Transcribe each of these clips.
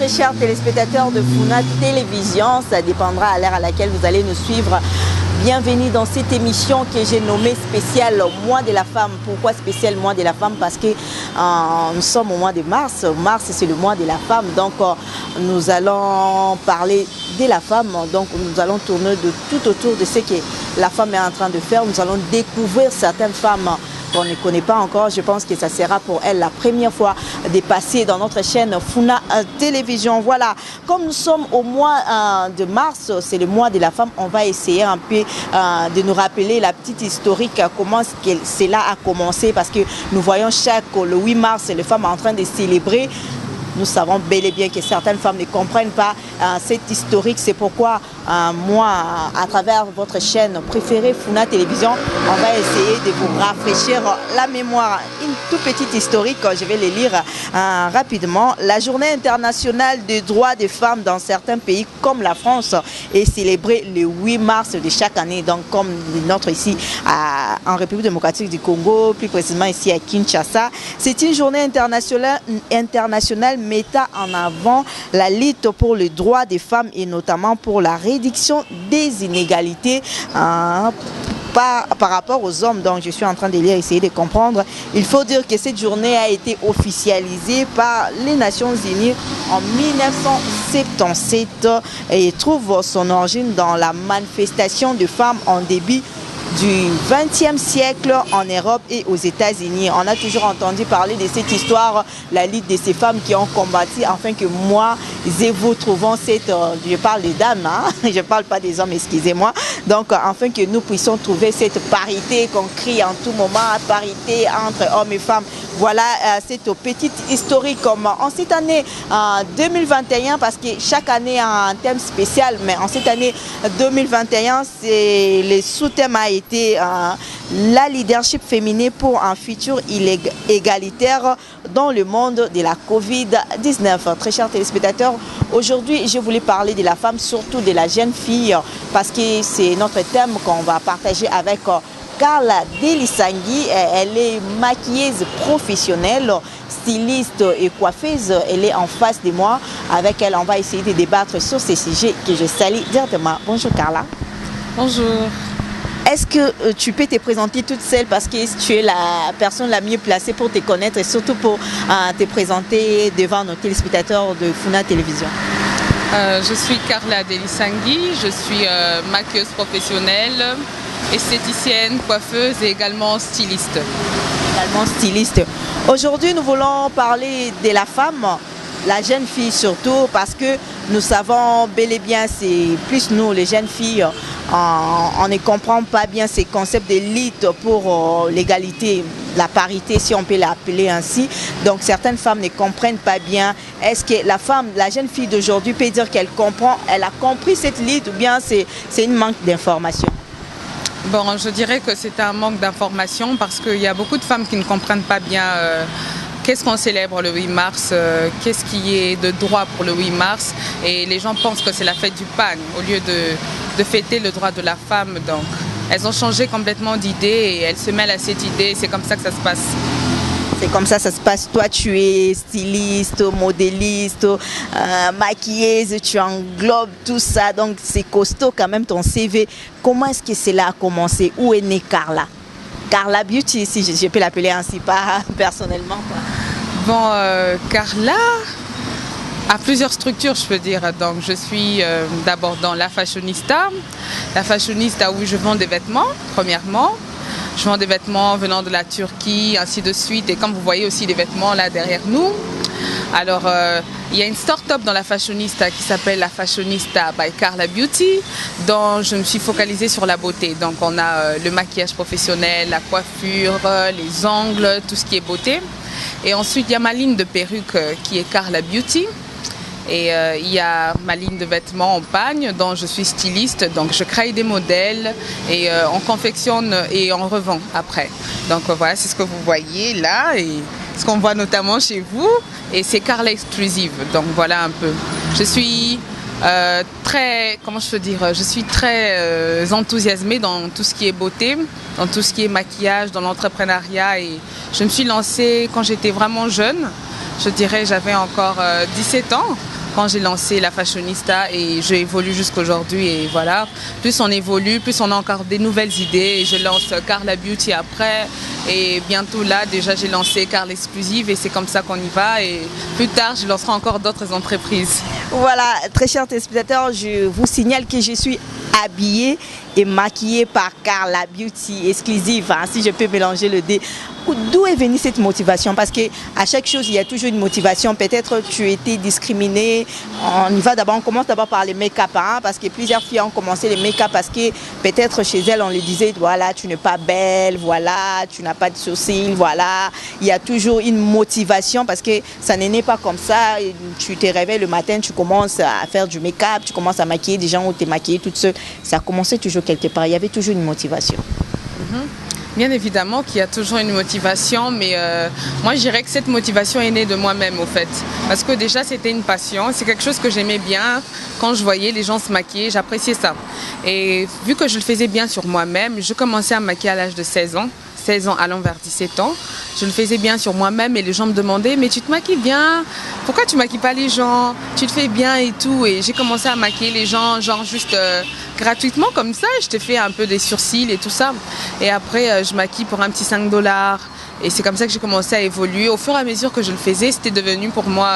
très chers téléspectateurs de Funa Télévision. Ça dépendra à l'heure à laquelle vous allez nous suivre. Bienvenue dans cette émission que j'ai nommée spéciale Mois de la femme. Pourquoi spécial Mois de la femme? Parce que nous sommes au mois de mars. Mars, c'est le mois de la femme. Donc, nous allons parler de la femme. Donc, nous allons tourner de tout autour de ce que la femme est en train de faire. Nous allons découvrir certaines femmes qu'on ne connaît pas encore. Je pense que ça sera pour elle la première fois de passer dans notre chaîne Funa Télévision. Voilà, comme nous sommes au mois de mars, c'est le mois de la femme, on va essayer un peu de nous rappeler la petite historique, comment cela a commencé, parce que nous voyons le 8 mars, les femmes en train de célébrer. Nous savons bel et bien que certaines femmes ne comprennent pas cette historique. C'est pourquoi moi, à travers votre chaîne préférée, Funa Télévision, on va essayer de vous rafraîchir la mémoire. Une toute petite historique, je vais les lire rapidement. La journée internationale des droits des femmes dans certains pays comme la France est célébrée le 8 mars de chaque année. Donc comme notre ici en République démocratique du Congo, plus précisément ici à Kinshasa. C'est une journée internationale mettant en avant la lutte pour les droits des femmes et notamment pour la réduction des inégalités par rapport aux hommes. Donc je suis en train de lire, essayer de comprendre. Il faut dire que cette journée a été officialisée par les Nations Unies en 1977 et trouve son origine dans la manifestation de femmes en début du XXe siècle en Europe et aux États-Unis. On a toujours entendu parler de cette histoire, la lutte de ces femmes qui ont combattu afin que moi et vous trouvons cette... je parle des dames, hein? Je ne parle pas des hommes, excusez-moi. Donc, afin que nous puissions trouver cette parité qu'on crie en tout moment, parité entre hommes et femmes. Voilà cette petite historique comme en cette année 2021, parce que chaque année a un thème spécial, mais en cette année 2021, le sous-thème a été la leadership féminin pour un futur égalitaire dans le monde de la Covid-19. Très chers téléspectateurs, aujourd'hui je voulais parler de la femme, surtout de la jeune fille, parce que c'est notre thème qu'on va partager avec Carla Delisangui. Elle est maquilleuse professionnelle, styliste et coiffeuse. Elle est en face de moi. Avec elle, on va essayer de débattre sur ces sujets que je salue directement. Bonjour Carla. Bonjour. Est-ce que tu peux te présenter toute seule, parce que tu es la personne la mieux placée pour te connaître et surtout pour te présenter devant nos téléspectateurs de Funa Télévision? Je suis Carla Delisangui, je suis maquilleuse professionnelle, esthéticienne, coiffeuse et également styliste. Également styliste. Aujourd'hui, nous voulons parler de la femme, la jeune fille surtout, parce que nous savons bel et bien, c'est plus nous, les jeunes filles, on ne comprend pas bien ces concepts de lutte pour l'égalité, la parité, si on peut l'appeler ainsi. Donc certaines femmes ne comprennent pas bien. Est-ce que la femme, la jeune fille d'aujourd'hui peut dire qu'elle comprend, elle a compris cette lutte, ou bien c'est une manque d'information? Bon, je dirais que c'est un manque d'information, parce qu'il y a beaucoup de femmes qui ne comprennent pas bien qu'est-ce qu'on célèbre le 8 mars, qu'est-ce qui est de droit pour le 8 mars. Et les gens pensent que c'est la fête du pain au lieu de fêter le droit de la femme. Donc elles ont changé complètement d'idée et elles se mêlent à cette idée. C'est comme ça que ça se passe. C'est comme ça se passe. Toi, tu es styliste, modéliste, maquilleuse, tu englobes tout ça. Donc, c'est costaud quand même ton CV. Comment est-ce que cela a commencé? Où est née Carla? Carla Beauty, si je peux l'appeler ainsi, pas personnellement. Bon, Carla a plusieurs structures, je peux dire. Donc, je suis d'abord dans la fashionista. La fashionista où je vends des vêtements, premièrement. Je vends des vêtements venant de la Turquie, ainsi de suite. Et comme vous voyez aussi des vêtements là derrière nous. Alors, il y a une start-up dans la fashionista qui s'appelle la Fashionista by Carla Beauty, dont je me suis focalisée sur la beauté. Donc, on a le maquillage professionnel, la coiffure, les ongles, tout ce qui est beauté. Et ensuite, il y a ma ligne de perruques qui est Carla Beauty. Et il y a ma ligne de vêtements en pagne dont je suis styliste, donc je crée des modèles et on confectionne et on revend après. Donc voilà, c'est ce que vous voyez là et ce qu'on voit notamment chez vous, et c'est Carla Exclusive. Donc voilà un peu. Je suis très, comment je peux dire, je suis très enthousiasmée dans tout ce qui est beauté, dans tout ce qui est maquillage, dans l'entrepreneuriat, et je me suis lancée quand j'étais vraiment jeune. Je dirais j'avais encore 17 ans. quand j'ai lancé la Fashionista et je évolue jusqu'aujourd'hui et voilà. Plus on évolue, plus on a encore des nouvelles idées et je lance Carla Beauty après et bientôt là déjà j'ai lancé Carla Exclusive et c'est comme ça qu'on y va et plus tard je lancerai encore d'autres entreprises. Voilà, très chers téléspectateurs, je vous signale que je suis habillée et maquillée par Carla Beauty Exclusive, hein, si je peux mélanger le dé. D'où est venue cette motivation? Parce qu'à chaque chose, il y a toujours une motivation. Peut-être tu étais discriminée. On commence d'abord par les make-up, hein, parce que plusieurs filles ont commencé les make-up parce que peut-être chez elles, on les disait, voilà, tu n'es pas belle, voilà, tu n'as pas de sourcils, voilà. Il y a toujours une motivation parce que ça n'est pas comme ça. Tu te réveilles le matin, tu commences à faire du make-up, tu commences à maquiller des gens ou tu es maquillée toute seule. Ça commençait toujours quelque part. Il y avait toujours une motivation. Bien évidemment qu'il y a toujours une motivation, mais moi je dirais que cette motivation est née de moi-même au fait. Parce que déjà c'était une passion, c'est quelque chose que j'aimais bien. Quand je voyais les gens se maquiller, j'appréciais ça. Et vu que je le faisais bien sur moi-même, je commençais à me maquiller à l'âge de 16 ans. 16 ans allant vers 17 ans. Je le faisais bien sur moi-même et les gens me demandaient « mais tu te maquilles bien, pourquoi tu maquilles pas les gens, tu te fais bien et tout » et j'ai commencé à maquiller les gens genre juste gratuitement comme ça, je te fais un peu des sourcils et tout ça et après je maquille pour un petit 5 $. Et c'est comme ça que j'ai commencé à évoluer. Au fur et à mesure que je le faisais, c'était devenu pour moi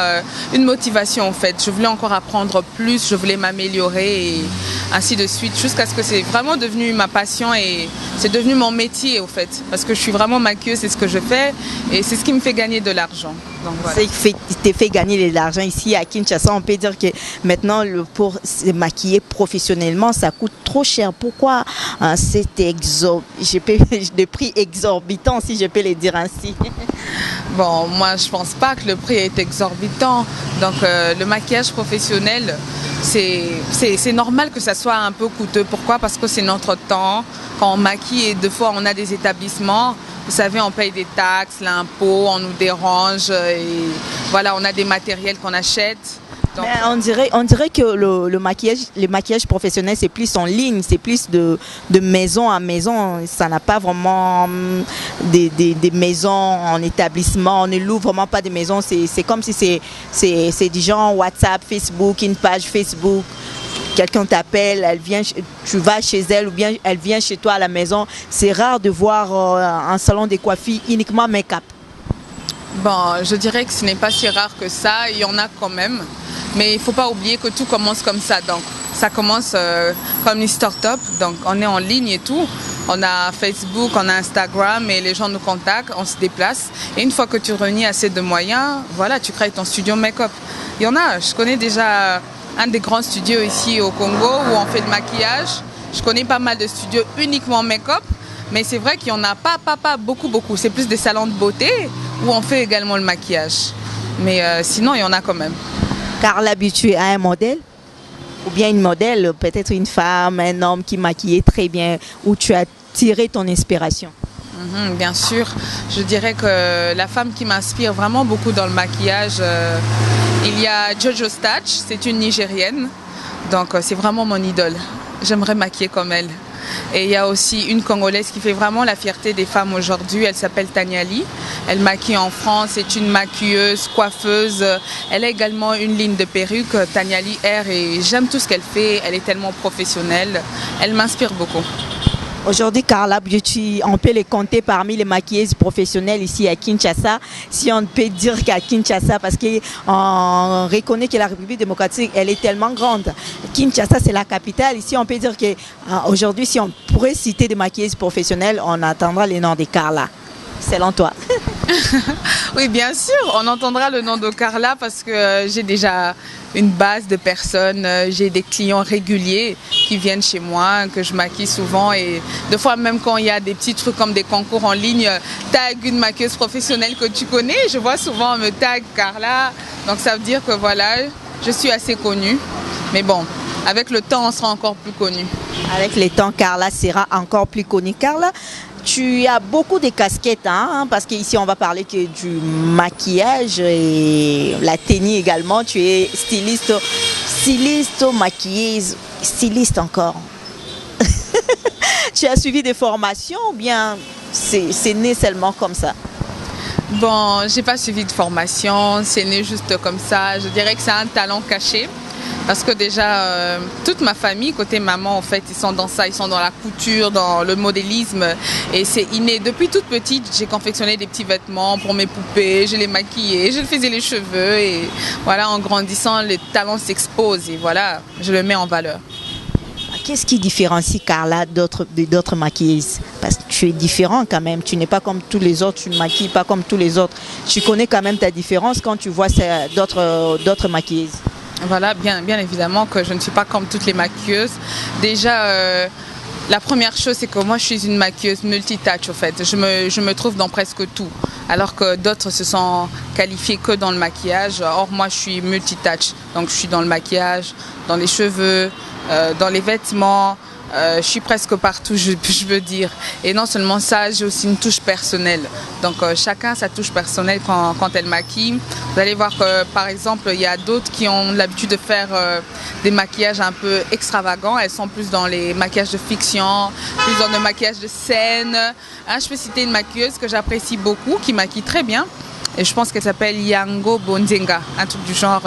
une motivation en fait. Je voulais encore apprendre plus, je voulais m'améliorer et ainsi de suite, jusqu'à ce que c'est vraiment devenu ma passion et c'est devenu mon métier au fait. Parce que je suis vraiment maquilleuse, c'est ce que je fais et c'est ce qui me fait gagner de l'argent. Voilà. C'est ce qui te fait gagner de l'argent ici à Kinshasa. On peut dire que maintenant, pour se maquiller professionnellement, ça coûte trop cher. Pourquoi c'est des prix exorbitants, si je peux les dire ainsi? Bon, moi, je pense pas que le prix est exorbitant. Donc, le maquillage professionnel, c'est normal que ça soit un peu coûteux. Pourquoi? Parce que c'est notre temps. Quand on maquille, et deux fois, on a des établissements. Vous savez, on paye des taxes, l'impôt, on nous dérange. Et voilà, on a des matériels qu'on achète. Donc, on dirait que le maquillage professionnel, c'est plus en ligne, c'est plus de maison à maison. Ça n'a pas vraiment des maisons en établissement. On ne loue vraiment pas des maisons. C'est comme si c'est du genre WhatsApp, Facebook, une page Facebook. Quelqu'un t'appelle, tu vas chez elle ou bien elle vient chez toi à la maison. C'est rare de voir un salon de coiffure uniquement make-up. Bon, je dirais que ce n'est pas si rare que ça. Il y en a quand même. Mais il ne faut pas oublier que tout commence comme ça. Donc, ça commence comme une start-up. Donc, on est en ligne et tout. On a Facebook, on a Instagram et les gens nous contactent, on se déplace. Et une fois que tu réunis assez de moyens, voilà, tu crées ton studio make-up. Il y en a. Je connais déjà un des grands studios ici au Congo où on fait le maquillage. Je connais pas mal de studios uniquement make-up. Mais c'est vrai qu'il n'y en a pas beaucoup. C'est plus des salons de beauté où on fait également le maquillage. Mais sinon, il y en a quand même. Carla Beauty a un modèle? Ou bien une modèle, peut-être une femme, un homme qui maquillait très bien, où tu as tiré ton inspiration? Bien sûr. Je dirais que la femme qui m'inspire vraiment beaucoup dans le maquillage, il y a Jojo Stach, c'est une Nigérienne. Donc c'est vraiment mon idole. J'aimerais maquiller comme elle. Et il y a aussi une Congolaise qui fait vraiment la fierté des femmes aujourd'hui. Elle s'appelle Taniali. Elle maquille en France, c'est une maquilleuse, coiffeuse. Elle a également une ligne de perruque, Taniali Air, et j'aime tout ce qu'elle fait. Elle est tellement professionnelle. Elle m'inspire beaucoup. Aujourd'hui, Carla Beauty, on peut les compter parmi les maquilleuses professionnelles ici à Kinshasa. Si on peut dire qu'à Kinshasa, parce qu'on reconnaît que la République démocratique, elle est tellement grande. Kinshasa, c'est la capitale. Ici, on peut dire qu'aujourd'hui, si on pourrait citer des maquilleuses professionnelles, on attendra le nom de Carla. Selon toi? Oui, bien sûr, on entendra le nom de Carla parce que j'ai déjà une base de personnes, j'ai des clients réguliers qui viennent chez moi, que je maquille souvent et des fois même quand il y a des petits trucs comme des concours en ligne, tag une maquilleuse professionnelle que tu connais, je vois souvent on me tag Carla, donc ça veut dire que voilà, je suis assez connue, mais bon, avec le temps on sera encore plus connue. Avec le temps, Carla sera encore plus connue. Carla, tu as beaucoup de casquettes, hein, parce qu'ici on va parler que du maquillage et la tenue également. Tu es styliste, maquilleuse, styliste encore. Tu as suivi des formations ou bien c'est né seulement comme ça? Bon, j'ai pas suivi de formation, c'est né juste comme ça. Je dirais que c'est un talent caché. Parce que déjà, toute ma famille, côté maman, en fait, ils sont dans ça, ils sont dans la couture, dans le modélisme. Et c'est inné. Depuis toute petite, j'ai confectionné des petits vêtements pour mes poupées, je les maquillais, je faisais les cheveux. Et voilà, en grandissant, le talent s'expose et voilà, je le mets en valeur. Qu'est-ce qui différencie Carla d'autres maquilleuses? Parce que tu es différent quand même, tu n'es pas comme tous les autres, tu ne maquilles pas comme tous les autres. Tu connais quand même ta différence quand tu vois d'autres maquilleuses. Voilà, bien évidemment que je ne suis pas comme toutes les maquilleuses. Déjà, la première chose, c'est que moi, je suis une maquilleuse multitâche, en fait. Je me trouve dans presque tout, alors que d'autres se sont qualifiés que dans le maquillage. Or, moi, je suis multitâche. Donc, je suis dans le maquillage, dans les cheveux, dans les vêtements. Je suis presque partout, je veux dire. Et non seulement ça, j'ai aussi une touche personnelle. Donc chacun sa touche personnelle quand elle maquille. Vous allez voir que par exemple, il y a d'autres qui ont l'habitude de faire des maquillages un peu extravagants. Elles sont plus dans les maquillages de fiction, plus dans le maquillage de scène. Je peux citer une maquilleuse que j'apprécie beaucoup, qui maquille très bien. Et je pense qu'elle s'appelle Yango Bonzenga, un truc du genre.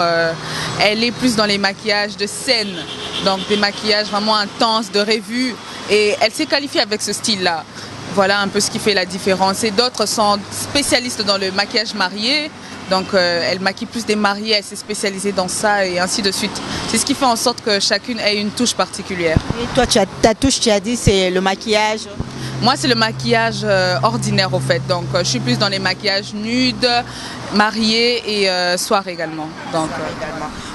Elle est plus dans les maquillages de scène, donc des maquillages vraiment intenses, de revue. Et elle s'est qualifiée avec ce style-là. Voilà un peu ce qui fait la différence. Et d'autres sont spécialistes dans le maquillage marié. Donc elle maquille plus des mariés, elle s'est spécialisée dans ça et ainsi de suite. C'est ce qui fait en sorte que chacune ait une touche particulière. Et toi, ta touche, tu as dit, c'est le maquillage? Moi, c'est le maquillage ordinaire, au fait. Donc, je suis plus dans les maquillages nudes, mariés et soirs également. Donc,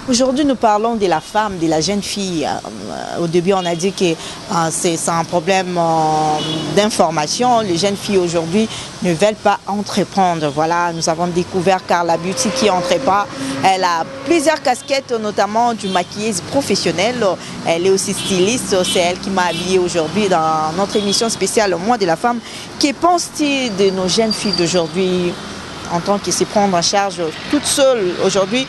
Aujourd'hui, nous parlons de la femme, de la jeune fille. Au début, on a dit que c'est un problème d'information. Les jeunes filles aujourd'hui ne veulent pas entreprendre. Voilà, nous avons découvert Carla Beauty qui entreprend. Elle a plusieurs casquettes, notamment du maquilleuse professionnelle. Elle est aussi styliste. C'est elle qui m'a habillée aujourd'hui dans notre émission spéciale Mois de la femme. Que penses-tu de nos jeunes filles d'aujourd'hui en tant que se prendre en charge toute seule aujourd'hui?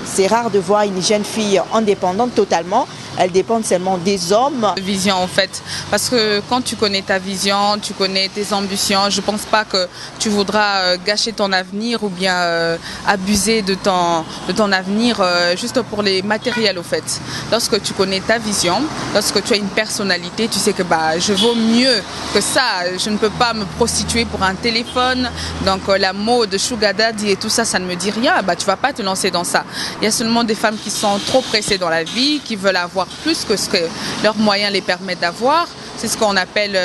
C'est rare de voir une jeune fille indépendante totalement. Elle dépend seulement des hommes. Vision en fait, parce que quand tu connais ta vision, tu connais tes ambitions, je ne pense pas que tu voudras gâcher ton avenir ou bien abuser de ton avenir juste pour les matériels au fait. Lorsque tu connais ta vision, lorsque tu as une personnalité, tu sais que je vaux mieux que ça. Je ne peux pas me prostituer pour un téléphone. Donc la mode, sugar daddy et tout ça, ça ne me dit rien. Tu ne vas pas te lancer dans ça. Il y a seulement des femmes qui sont trop pressées dans la vie, qui veulent avoir plus que ce que leurs moyens les permettent d'avoir. C'est ce qu'on appelle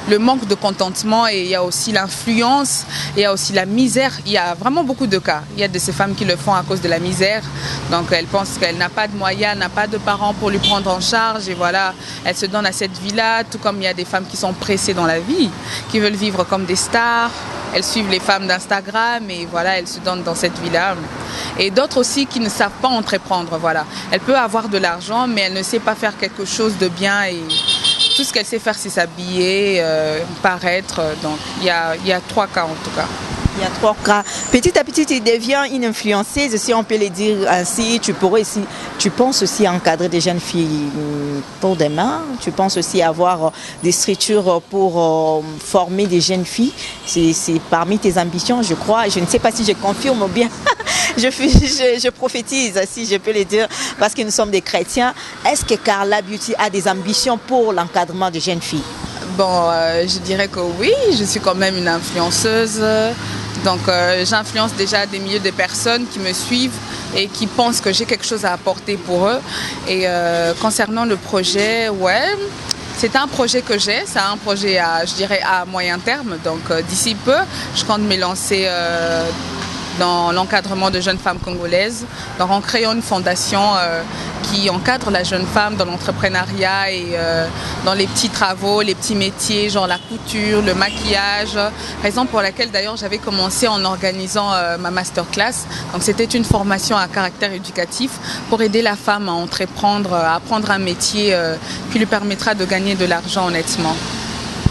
le manque de contentement, et il y a aussi l'influence, il y a aussi la misère. Il y a vraiment beaucoup de cas. Il y a de ces femmes qui le font à cause de la misère. Donc elle pense qu'elle n'a pas de moyens, n'a pas de parents pour lui prendre en charge et voilà, elle se donne à cette vie-là, tout comme il y a des femmes qui sont pressées dans la vie, qui veulent vivre comme des stars. Elles suivent les femmes d'Instagram et voilà, elles se donnent dans cette vie-là. Et d'autres aussi qui ne savent pas entreprendre, voilà. Elle peut avoir de l'argent, mais elle ne sait pas faire quelque chose de bien et tout ce qu'elle sait faire, c'est s'habiller, paraître. Donc il y a 3 cas en tout cas. Il y a 3 cas. Petit à petit, tu deviens une influenceuse, si on peut le dire ainsi. Tu penses aussi encadrer des jeunes filles pour demain. Tu penses aussi avoir des structures pour former des jeunes filles. C'est parmi tes ambitions, je crois. Je ne sais pas si je confirme ou bien je prophétise, si je peux le dire, parce que nous sommes des chrétiens. Est-ce que Carla Beauty a des ambitions pour l'encadrement des jeunes filles? Bon, je dirais que oui, je suis quand même une influenceuse. Donc j'influence déjà des milliers de personnes qui me suivent et qui pensent que j'ai quelque chose à apporter pour eux. Et concernant le projet, ouais, c'est un projet que j'ai, c'est un projet je dirais à moyen terme. Donc d'ici peu, je compte me lancer dans l'encadrement de jeunes femmes congolaises, donc en créant une fondation qui encadre la jeune femme dans l'entrepreneuriat et dans les petits travaux, les petits métiers, genre la couture, le maquillage, raison pour laquelle d'ailleurs j'avais commencé en organisant ma masterclass. Donc c'était une formation à caractère éducatif pour aider la femme à entreprendre, à apprendre un métier qui lui permettra de gagner de l'argent honnêtement.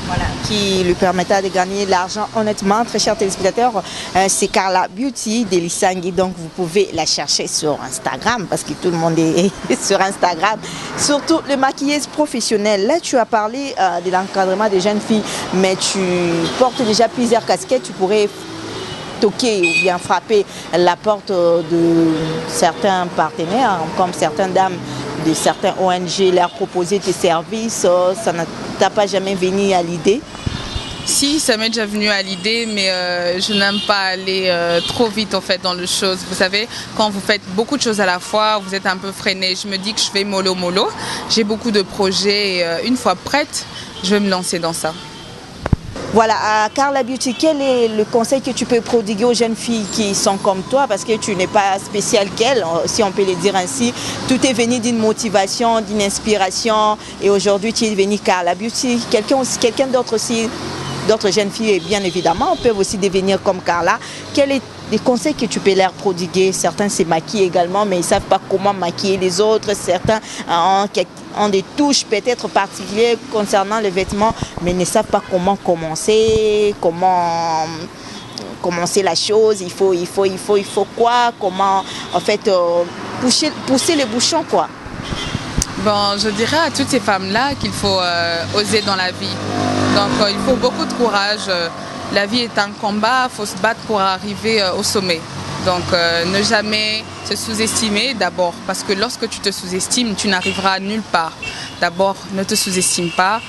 Voilà, qui lui permettra de gagner de l'argent honnêtement. Très chers téléspectateurs, c'est Carla Beauty de Lissangi, donc vous pouvez la chercher sur Instagram parce que tout le monde est sur Instagram. Surtout les maquilleuses professionnelles. Là, tu as parlé de l'encadrement des jeunes filles, mais tu portes déjà plusieurs casquettes. Tu pourrais toquer ou bien frapper la porte de certains partenaires, comme certaines dames de certains ONG, leur proposer tes services, ça ne t'a pas jamais venu à l'idée? Si, ça m'est déjà venu à l'idée, mais je n'aime pas aller trop vite en fait dans les choses. Vous savez, quand vous faites beaucoup de choses à la fois, vous êtes un peu freiné. Je me dis que je fais mollo. J'ai beaucoup de projets et une fois prête, je vais me lancer dans ça. Voilà, à Carla Beauty, quel est le conseil que tu peux prodiguer aux jeunes filles qui sont comme toi, parce que tu n'es pas spéciale qu'elles, si on peut le dire ainsi. Tout est venu d'une motivation, d'une inspiration, et aujourd'hui tu es devenue Carla Beauty. Quelqu'un d'autre aussi, d'autres jeunes filles, et bien évidemment, peuvent aussi devenir comme Carla. Quels sont les conseils que tu peux leur prodiguer? Certains se maquillent également, mais ils ne savent pas comment maquiller les autres. Certains ont des touches peut-être particulières concernant les vêtements, mais ne savent pas comment commencer, comment commencer la chose. Il faut quoi? Comment en fait pousser les bouchons, quoi. Bon, je dirais à toutes ces femmes-là qu'il faut oser dans la vie. Donc il faut beaucoup de courage. La vie est un combat, il faut se battre pour arriver au sommet. Donc ne jamais se sous-estimer d'abord, parce que lorsque tu te sous-estimes, tu n'arriveras nulle part. D'abord, ne te sous-estime pas.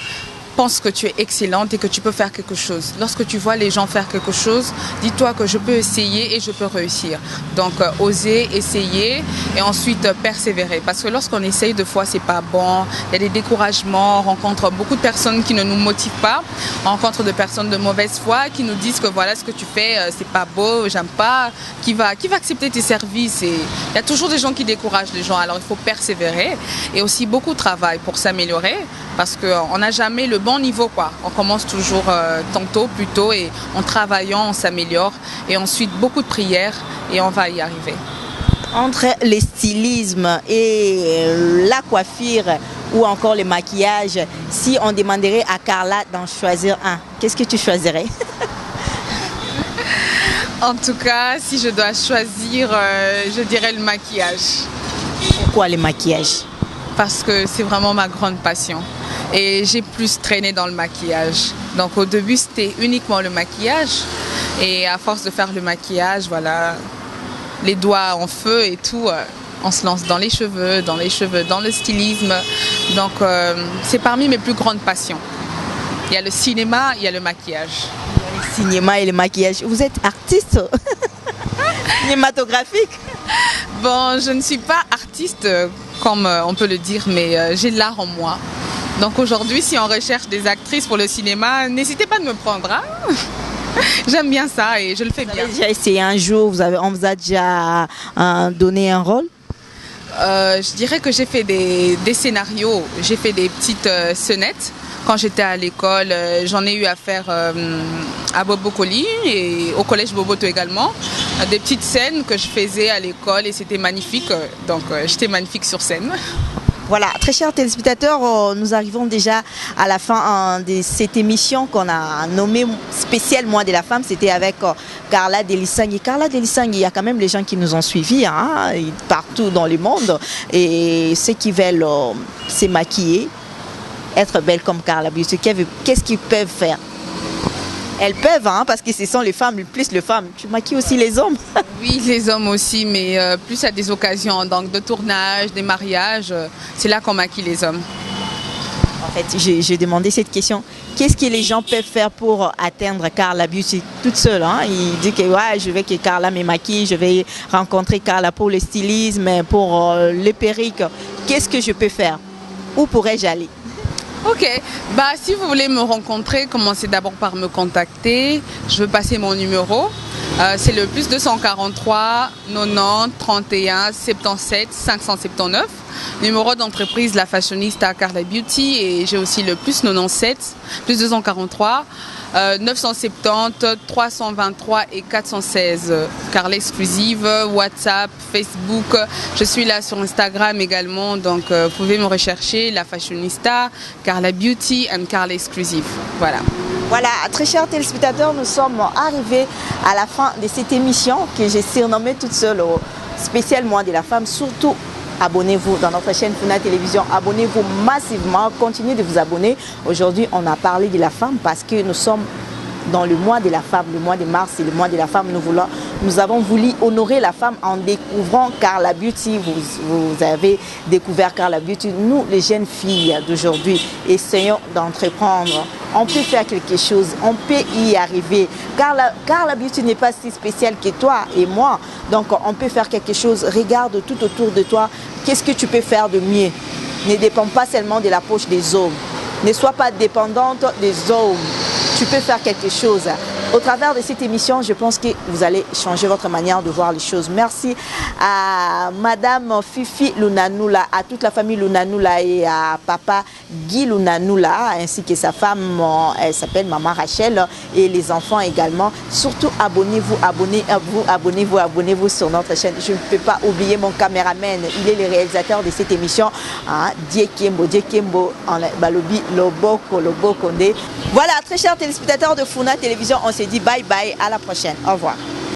Pense que tu es excellente et que tu peux faire quelque chose. Lorsque tu vois les gens faire quelque chose, dis-toi que je peux essayer et je peux réussir. Donc oser, essayer et ensuite persévérer. Parce que lorsqu'on essaye deux fois, c'est pas bon. Il y a des découragements, on rencontre beaucoup de personnes qui ne nous motivent pas. On rencontre des personnes de mauvaise foi qui nous disent que voilà ce que tu fais, c'est pas beau, j'aime pas. Qui va accepter tes services? Et il y a toujours des gens qui découragent les gens. Alors il faut persévérer et aussi beaucoup de travail pour s'améliorer. Parce qu'on n'a jamais le bon niveau, quoi. On commence toujours tantôt, plutôt, et en travaillant, on s'améliore. Et ensuite, beaucoup de prières et on va y arriver. Entre le stylisme et la coiffure ou encore le maquillage, si on demanderait à Carla d'en choisir un, qu'est-ce que tu choisirais? En tout cas, si je dois choisir, je dirais le maquillage. Pourquoi le maquillage? Parce que c'est vraiment ma grande passion. Et j'ai plus traîné dans le maquillage. Donc au début, c'était uniquement le maquillage. Et à force de faire le maquillage, voilà, les doigts en feu et tout, on se lance dans les cheveux, dans le stylisme. Donc c'est parmi mes plus grandes passions. Il y a le cinéma, il y a le maquillage. Le cinéma et le maquillage. Vous êtes artiste cinématographique? Bon, je ne suis pas artiste comme on peut le dire, mais j'ai l'art en moi. Donc aujourd'hui, si on recherche des actrices pour le cinéma, n'hésitez pas de me prendre. Hein. J'aime bien ça et je le fais bien. Vous avez déjà essayé un jour, on vous a déjà donné un rôle? Je dirais que j'ai fait des scénarios, j'ai fait des petites scénettes. Quand j'étais à l'école, j'en ai eu à faire à Bobocoli et au collège Boboto également. Des petites scènes que je faisais à l'école et c'était magnifique. Donc j'étais magnifique sur scène. Voilà, très chers téléspectateurs, nous arrivons déjà à la fin de cette émission qu'on a nommée spéciale Mois de la femme. C'était avec Carla Delisangui. Carla Delisangui, il y a quand même les gens qui nous ont suivis partout dans le monde. Et ceux qui veulent se maquiller, être belle comme Carla Beauty, qu'est-ce qu'ils peuvent faire? Elles peuvent, parce que ce sont les femmes, plus les femmes. Tu maquilles aussi les hommes? Oui, les hommes aussi, mais plus à des occasions, donc de tournage, des mariages, c'est là qu'on maquille les hommes. En fait, j'ai demandé cette question. Qu'est-ce que les gens peuvent faire pour atteindre Carla Beauty toute seule? Il dit que ouais, je veux que Carla me maquille, je vais rencontrer Carla pour le stylisme, pour les perruques. Qu'est-ce que je peux faire? Où pourrais-je aller? Ok, si vous voulez me rencontrer, commencez d'abord par me contacter. Je veux passer mon numéro. C'est le plus 243 90 31 77 579. Numéro d'entreprise La Fashionista Carla Beauty. Et j'ai aussi le plus 97, plus 243 970 323 et 416. Carla Exclusive, WhatsApp, Facebook. Je suis là sur Instagram également, donc vous pouvez me rechercher La Fashionista, Carla Beauty and Carla Exclusive. Voilà. Voilà, très chers téléspectateurs, nous sommes arrivés à la fin de cette émission que j'ai surnommée toute seule au spécial Mois de la femme. Surtout, abonnez-vous dans notre chaîne Funa Télévision, abonnez-vous massivement, continuez de vous abonner. Aujourd'hui, on a parlé de la femme parce que nous sommes dans le mois de la femme, le mois de mars, c'est le mois de la femme. Nous avons voulu honorer la femme en découvrant Carla Beauty. Vous avez découvert Carla Beauty. Nous, les jeunes filles d'aujourd'hui, essayons d'entreprendre. On peut faire quelque chose, on peut y arriver. Carla Beauty n'est pas si spéciale que toi et moi. Donc, on peut faire quelque chose. Regarde tout autour de toi. Qu'est-ce que tu peux faire de mieux? Ne dépends pas seulement de la poche des hommes. Ne sois pas dépendante des hommes. Tu peux faire quelque chose. Au travers de cette émission, je pense que vous allez changer votre manière de voir les choses. Merci à Madame Fifi Lunanula, à toute la famille Lunanula et à Papa Guy Lunanula, ainsi que sa femme, elle s'appelle Maman Rachel, et les enfants également. Surtout, abonnez-vous sur notre chaîne. Je ne peux pas oublier mon caméraman. Il est le réalisateur de cette émission. Diekembo, Balobi, Loboko Nde. Voilà, très chers téléspectateurs de Funa Télévision, on se dit bye bye, à la prochaine. Au revoir.